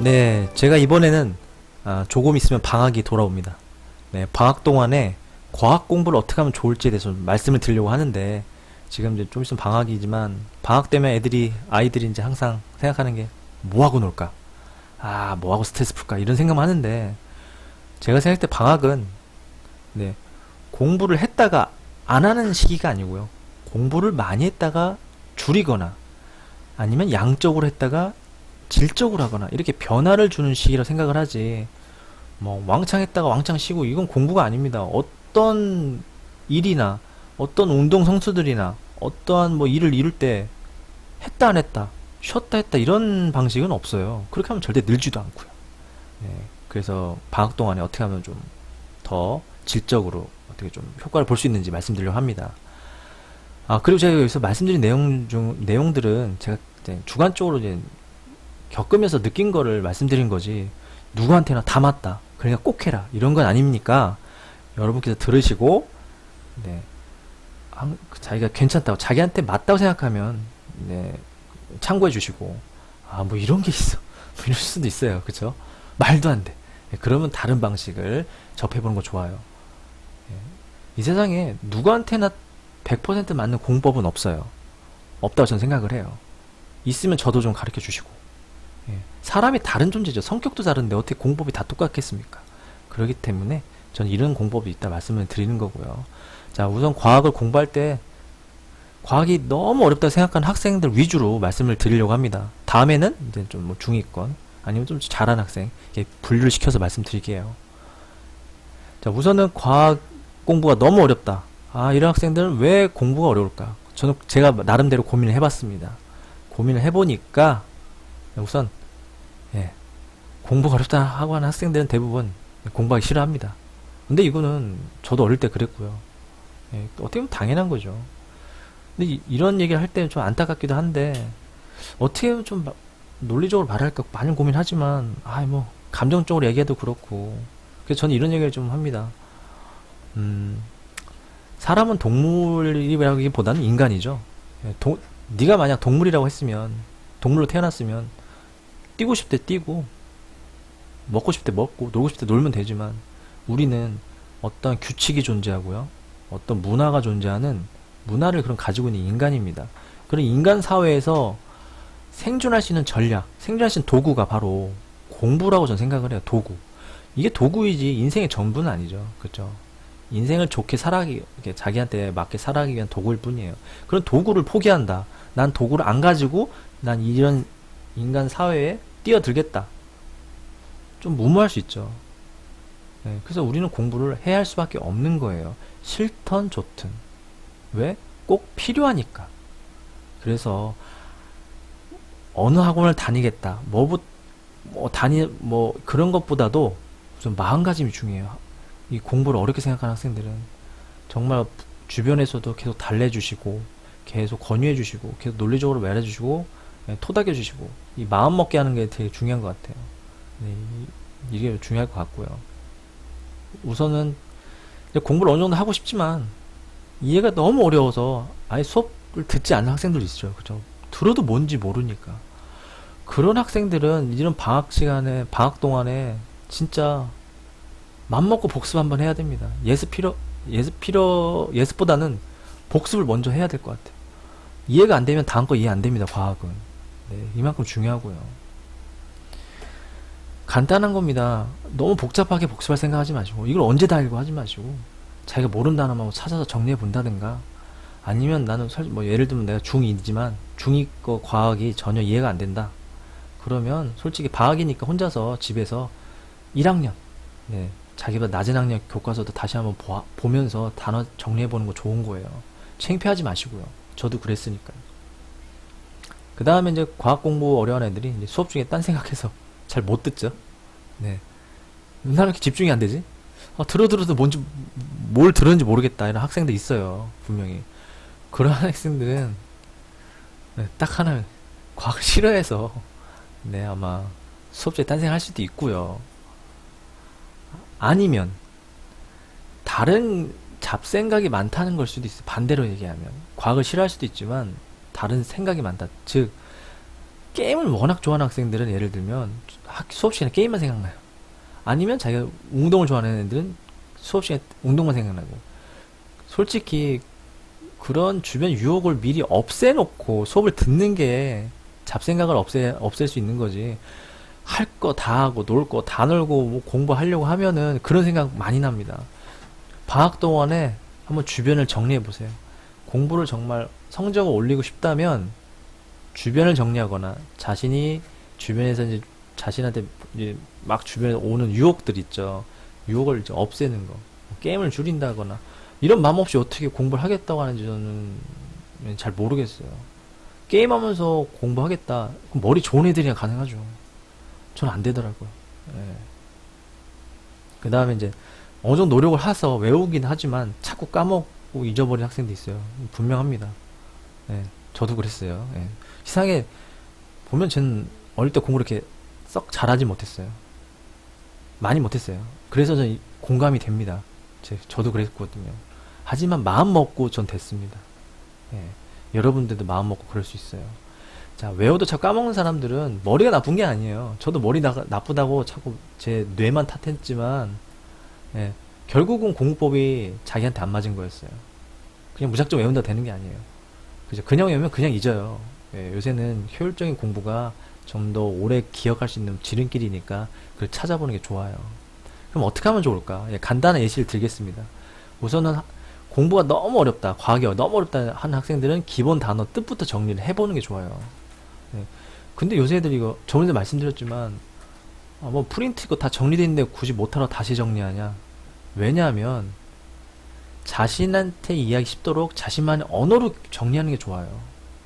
네, 제가 이번에는 조금 있으면 방학이 돌아옵니다. 네, 방학 동안에 과학 공부를 어떻게 하면 좋을지에 대해서 좀 말씀을 드리려고 하는데, 지금 이제 좀 있으면 방학이지만 방학 때면 아이들이 이제 항상 생각하는 게 뭐 하고 놀까? 뭐 하고 스트레스 풀까? 이런 생각만 하는데, 제가 생각할 때 방학은 네, 공부를 했다가 안 하는 시기가 아니고요. 공부를 많이 했다가 줄이거나 아니면 양적으로 했다가 질적으로 하거나 이렇게 변화를 주는 시기라 생각을 하지, 뭐 왕창 했다가 왕창 쉬고 이건 공부가 아닙니다. 어떤 일이나 어떤 운동 선수들이나 어떠한 뭐 일을 이룰 때 했다 안 했다, 쉬었다 했다 이런 방식은 없어요. 그렇게 하면 절대 늘지도 않고요. 네, 그래서 방학 동안에 어떻게 하면 좀 더 질적으로 어떻게 좀 효과를 볼 수 있는지 말씀드리려고 합니다. 그리고 제가 여기서 말씀드린 내용들은 제가 이제 주관적으로 이제 겪으면서 느낀 거를 말씀드린 거지, 누구한테나 다 맞다, 그러니까 꼭 해라, 이런 건 아닙니까? 여러분께서 들으시고, 네, 자기가 괜찮다고, 자기한테 맞다고 생각하면, 네, 참고해 주시고, 뭐 이런 게 있어. 뭐 이럴 수도 있어요. 그쵸? 말도 안 돼. 네, 그러면 다른 방식을 접해보는 거 좋아요. 네, 이 세상에 누구한테나 100% 맞는 공법은 없어요. 없다고 저는 생각을 해요. 있으면 저도 좀 가르쳐 주시고. 사람이 다른 존재죠. 성격도 다른데 어떻게 공법이 다 똑같겠습니까? 그렇기 때문에 저는 이런 공법이 있다 말씀을 드리는 거고요. 자, 우선 과학을 공부할 때 과학이 너무 어렵다고 생각하는 학생들 위주로 말씀을 드리려고 합니다. 다음에는 이제 좀 뭐 중위권 아니면 좀 잘하는 학생 이렇게 분류를 시켜서 말씀드릴게요. 자, 우선은 과학 공부가 너무 어렵다. 이런 학생들은 왜 공부가 어려울까? 저는 제가 나름대로 고민을 해봤습니다. 고민을 해보니까 우선 공부가 어렵다 하고 하는 학생들은 대부분 공부하기 싫어합니다. 근데 이거는 저도 어릴 때 그랬고요. 어떻게 보면 당연한 거죠. 근데 이런 얘기를 할 때는 좀 안타깝기도 한데, 어떻게 보면 좀 논리적으로 말할까 많이 고민하지만, 뭐 감정적으로 얘기해도 그렇고, 그래서 저는 이런 얘기를 좀 합니다. 사람은 동물이라기보다는 인간이죠. 네가 만약 동물이라고 했으면, 동물로 태어났으면 뛰고 싶을 때 뛰고 먹고 싶을 때 먹고 놀고 싶을 때 놀면 되지만, 우리는 어떤 규칙이 존재하고요, 어떤 문화가 존재하는, 문화를 그럼 가지고 있는 인간입니다. 그런 인간 사회에서 생존할 수 있는 전략, 생존할 수 있는 도구가 바로 공부라고 저는 생각을 해요. 도구. 이게 도구이지 인생의 전부는 아니죠. 그렇죠? 인생을 좋게 살아가기, 이렇게 자기한테 맞게 살아가기 위한 도구일 뿐이에요. 그런 도구를 포기한다, 난 도구를 안 가지고 난 이런 인간 사회에 뛰어들겠다, 좀 무모할 수 있죠. 그래서 우리는 공부를 해야 할 수밖에 없는 거예요. 싫던 좋든. 왜? 꼭 필요하니까. 그래서 어느 학원을 다니겠다, 그런 것보다도 좀 마음가짐이 중요해요. 이 공부를 어렵게 생각하는 학생들은 정말 주변에서도 계속 달래주시고, 계속 권유해주시고, 계속 논리적으로 말해주시고, 토닥여주시고, 이 마음 먹게 하는 게 되게 중요한 것 같아요. 이게 중요할 것 같고요. 우선은 공부를 어느 정도 하고 싶지만 이해가 너무 어려워서 아예 수업을 듣지 않는 학생들도 있어요. 그죠? 들어도 뭔지 모르니까. 그런 학생들은 이런 방학 동안에 진짜 맘먹고 복습 한번 해야 됩니다. 예습보다는 복습을 먼저 해야 될 것 같아요. 이해가 안 되면 다음 거 이해 안 됩니다, 과학은. 이만큼 중요하고요. 간단한 겁니다. 너무 복잡하게 복습할 생각하지 마시고, 이걸 언제 다 읽고 하지 마시고, 자기가 모르는 단어만 찾아서 정리해 본다든가, 아니면 나는 예를 들면 내가 중2지만 중2 거 과학이 전혀 이해가 안 된다. 그러면 솔직히 방학이니까 혼자서 집에서 1학년, 자기보다 낮은 학년 교과서도 다시 한번 보면서 단어 정리해 보는 거 좋은 거예요. 창피하지 마시고요. 저도 그랬으니까요. 그 다음에 이제 과학 공부 어려운 애들이 이제 수업 중에 딴 생각해서 잘 못 듣죠. 나는 이렇게 집중이 안 되지? 들어도 뭘 들었는지 모르겠다, 이런 학생들 있어요. 분명히. 그런 학생들은 딱 하나, 과학을 싫어해서 아마 수업 중에 딴 생각 할 수도 있고요. 아니면 다른 잡생각이 많다는 걸 수도 있어요. 반대로 얘기하면 과학을 싫어할 수도 있지만 다른 생각이 많다. 즉 게임을 워낙 좋아하는 학생들은 예를 들면 수업 시간에 게임만 생각나요. 아니면 자기가 운동을 좋아하는 애들은 수업 시간에 운동만 생각나고. 솔직히 그런 주변 유혹을 미리 없애놓고 수업을 듣는 게 잡생각을 없앨 수 있는 거지. 할 거 다 하고 놀 거 다 놀고 뭐 공부하려고 하면은 그런 생각 많이 납니다. 방학 동안에 한번 주변을 정리해 보세요. 공부를 정말 성적을 올리고 싶다면 주변을 정리하거나 자신이 주변에서 이제 자신한테 이제 막 주변에 오는 유혹들 있죠. 유혹을 이제 없애는 거. 게임을 줄인다거나 이런 마음 없이 어떻게 공부를 하겠다고 하는지 저는 잘 모르겠어요. 게임하면서 공부하겠다. 그럼 머리 좋은 애들이야 가능하죠. 저는 안 되더라고요. 예. 그 다음에 이제 어느 정도 노력을 해서 외우긴 하지만 자꾸 까먹고 잊어버린 학생도 있어요. 분명합니다. 예. 저도 그랬어요. 예. 이상하게 보면 저는 어릴 때 공부를 이렇게 썩 잘하지 못했어요. 많이 못했어요. 그래서 저는 공감이 됩니다. 저도 그랬거든요. 하지만 마음 먹고 전 됐습니다. 예. 여러분들도 마음 먹고 그럴 수 있어요. 자, 외워도 자꾸 까먹는 사람들은 머리가 나쁜 게 아니에요. 저도 머리 나쁘다고 자꾸 제 뇌만 탓했지만, 예. 결국은 공부법이 자기한테 안 맞은 거였어요. 그냥 무작정 외운다 되는 게 아니에요. 그죠? 그냥 외우면 그냥 잊어요. 예. 요새는 효율적인 공부가 좀 더 오래 기억할 수 있는 지름길이니까 그걸 찾아보는 게 좋아요. 그럼 어떻게 하면 좋을까? 예, 간단한 예시를 들겠습니다. 우선은 공부가 너무 어렵다, 과학이 너무 어렵다 하는 학생들은 기본 단어 뜻부터 정리를 해보는 게 좋아요. 예. 근데 요새 애들 이거 저번에도 말씀드렸지만 뭐 프린트 이거 다 정리되어 있는데 굳이 못하러 다시 정리하냐? 왜냐하면 자신한테 이해하기 쉽도록 자신만의 언어로 정리하는 게 좋아요.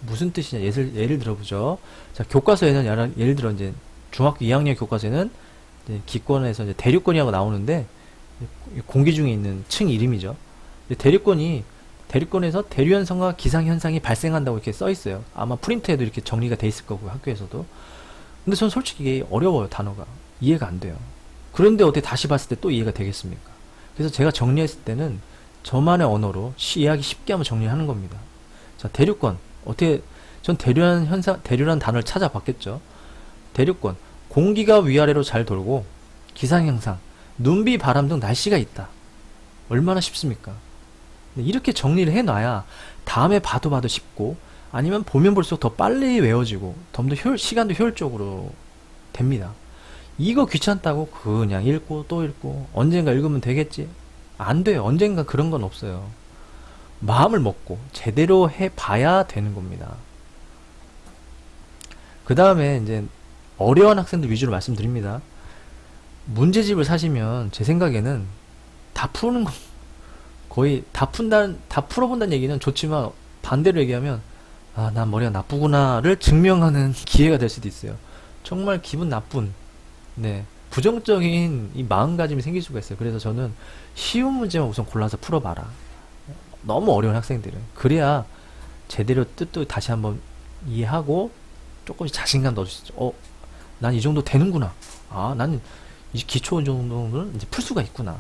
무슨 뜻이냐? 예를 들어보죠. 자, 교과서에는 예를 들어 이제 중학교 2학년 교과서에는 이제 기권에서 이제 대륙권이라고 나오는데 공기 중에 있는 층 이름이죠. 대륙권에서 대류현상과 기상현상이 발생한다고 이렇게 써 있어요. 아마 프린트에도 이렇게 정리가 돼 있을 거고요, 학교에서도. 근데 전 솔직히 이게 어려워요, 단어가. 이해가 안 돼요. 그런데 어떻게 다시 봤을 때 또 이해가 되겠습니까? 그래서 제가 정리했을 때는 저만의 언어로 이해하기 쉽게 한번 정리하는 겁니다. 자, 대륙권. 전 대류라는 단어를 찾아봤겠죠. 대륙권. 공기가 위아래로 잘 돌고, 기상현상, 눈비, 바람 등 날씨가 있다. 얼마나 쉽습니까? 이렇게 정리를 해놔야 다음에 봐도 쉽고 아니면 보면 볼수록 더 빨리 외워지고 좀 더 시간도 효율적으로 됩니다. 이거 귀찮다고 그냥 읽고 또 읽고 언젠가 읽으면 되겠지? 안 돼요. 언젠가 그런 건 없어요. 마음을 먹고 제대로 해봐야 되는 겁니다. 그 다음에 이제 어려운 학생들 위주로 말씀드립니다. 문제집을 사시면 제 생각에는 다 푸는 거 거의 다 풀어본다는 얘기는 좋지만 반대로 얘기하면 난 머리가 나쁘구나를 증명하는 기회가 될 수도 있어요. 정말 기분 나쁜 부정적인 이 마음가짐이 생길 수가 있어요. 그래서 저는 쉬운 문제만 우선 골라서 풀어봐라. 너무 어려운 학생들은 그래야 제대로 뜻도 다시 한번 이해하고 조금씩 자신감 넣어줄 수 있죠. 난 이 정도 되는구나. 나는 이 기초 정도는 이제 풀 수가 있구나.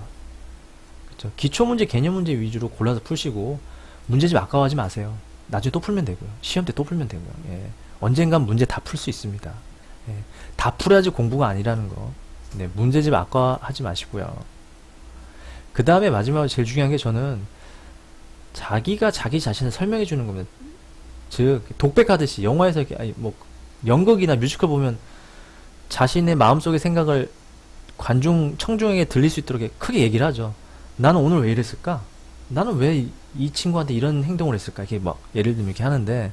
그쵸? 기초 문제, 개념 문제 위주로 골라서 푸시고 문제집 아까워하지 마세요. 나중에 또 풀면 되고요. 시험 때 또 풀면 되고요. 예. 언젠간 문제 다 풀 수 있습니다. 예. 다 풀어야지 공부가 아니라는 거. 문제집 아까워하지 마시고요. 그 다음에 마지막으로 제일 중요한 게 저는 자기가 자기 자신을 설명해 주는 겁니다. 즉 독백하듯이 영화에서 이렇게 연극이나 뮤지컬 보면 자신의 마음속의 생각을 청중에게 들릴 수 있도록 크게 얘기를 하죠. 나는 오늘 왜 이랬을까? 나는 왜 이 친구한테 이런 행동을 했을까? 이렇게 예를 들면 이렇게 하는데,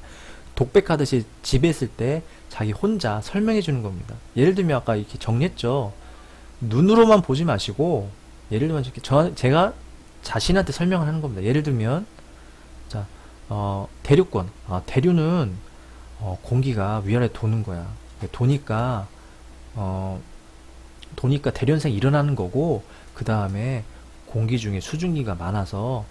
독백하듯이 집에 있을 때 자기 혼자 설명해 주는 겁니다. 예를 들면 아까 이렇게 정리했죠. 눈으로만 보지 마시고, 예를 들면 이렇게 제가 자신한테 설명을 하는 겁니다. 예를 들면, 자, 대류권. 대류는, 공기가 위아래 도는 거야. 도니까 대류현상이 일어나는 거고, 그 다음에 공기 중에 수증기가 많아서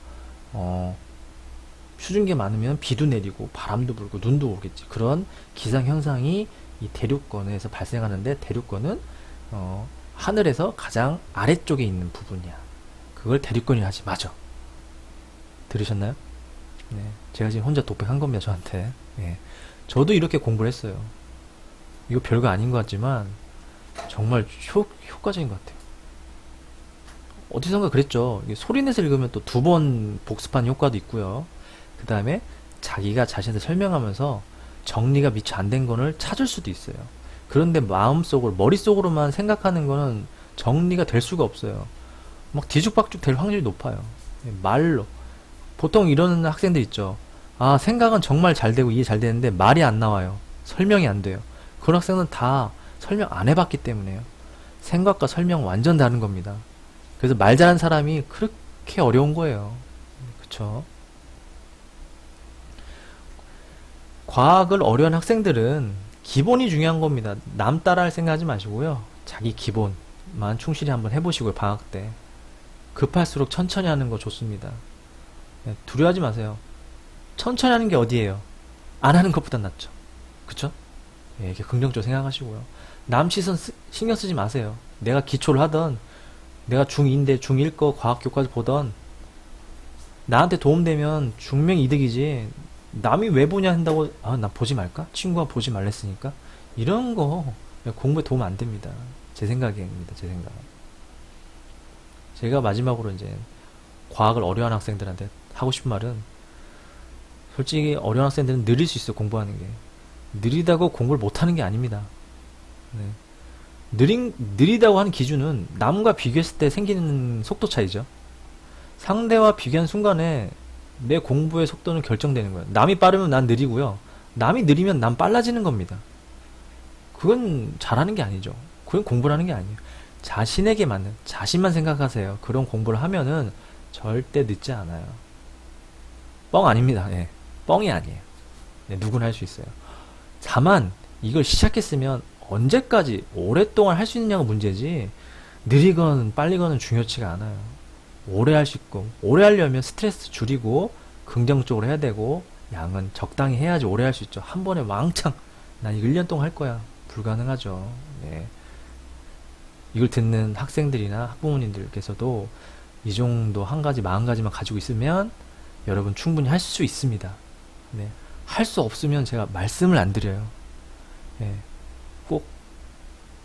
수증기가 많으면 비도 내리고 바람도 불고 눈도 오겠지. 그런 기상현상이 이 대륙권에서 발생하는데, 대륙권은 하늘에서 가장 아래쪽에 있는 부분이야. 그걸 대륙권이라 하지. 맞아. 들으셨나요? 네. 제가 지금 혼자 독백한 겁니다, 저한테. 네. 저도 이렇게 공부를 했어요. 이거 별거 아닌 것 같지만 정말 효과적인 것 같아요. 어디선가 그랬죠. 이게 소리내서 읽으면 또 두 번 복습하는 효과도 있고요. 그 다음에 자기가 자신한테 설명하면서 정리가 미처 안 된 거를 찾을 수도 있어요. 그런데 마음속으로, 머릿속으로만 생각하는 거는 정리가 될 수가 없어요. 막 뒤죽박죽 될 확률이 높아요. 말로. 보통 이러는 학생들 있죠. 아, 생각은 정말 잘 되고 이해 잘 되는데 말이 안 나와요. 설명이 안 돼요. 그런 학생은 다 설명 안 해봤기 때문에요. 생각과 설명 완전 다른 겁니다. 그래서 말 잘하는 사람이 그렇게 어려운 거예요. 그쵸? 과학을 어려운 학생들은 기본이 중요한 겁니다. 남 따라할 생각하지 마시고요. 자기 기본만 충실히 한번 해보시고요. 방학 때. 급할수록 천천히 하는 거 좋습니다. 네, 두려워하지 마세요. 천천히 하는 게 어디예요? 안 하는 것보단 낫죠. 그쵸? 예, 이렇게 긍정적으로 생각하시고요. 남 시선 신경 쓰지 마세요. 내가 기초를 하던, 내가 중2인데 중1 거 과학 교과서 보던, 나한테 도움되면 중명 이득이지, 남이 왜 보냐 한다고, 아, 나 보지 말까? 친구가 보지 말랬으니까? 이런 거 공부에 도움 안 됩니다. 제 생각입니다. 제 생각. 제가 마지막으로 이제 과학을 어려워하는 학생들한테 하고 싶은 말은, 솔직히 어려운 학생들은 느릴 수 있어요. 공부하는 게. 느리다고 공부를 못하는 게 아닙니다. 네. 느리다고 하는 기준은 남과 비교했을 때 생기는 속도 차이죠. 상대와 비교한 순간에 내 공부의 속도는 결정되는 거예요. 남이 빠르면 난 느리고요. 남이 느리면 난 빨라지는 겁니다. 그건 잘하는 게 아니죠. 그건 공부를 하는 게 아니에요. 자신에게 맞는, 자신만 생각하세요. 그런 공부를 하면은 절대 늦지 않아요. 뻥 아닙니다. 예. 뻥이 아니에요. 네, 누구나 할 수 있어요. 다만 이걸 시작했으면 언제까지 오랫동안 할 수 있느냐가 문제지, 느리건 빨리건은 중요치가 않아요. 오래 할 수 있고, 오래 하려면 스트레스 줄이고 긍정적으로 해야 되고, 양은 적당히 해야지 오래 할 수 있죠. 한 번에 왕창 난 이거 1년 동안 할 거야, 불가능하죠. 네. 이걸 듣는 학생들이나 학부모님들께서도 이 정도 한 가지, 40가지만 가지고 있으면 여러분 충분히 할 수 있습니다. 네. 할 수 없으면 제가 말씀을 안 드려요. 네. 꼭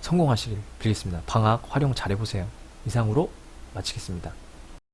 성공하시길 빌겠습니다. 방학 활용 잘 해보세요. 이상으로 마치겠습니다.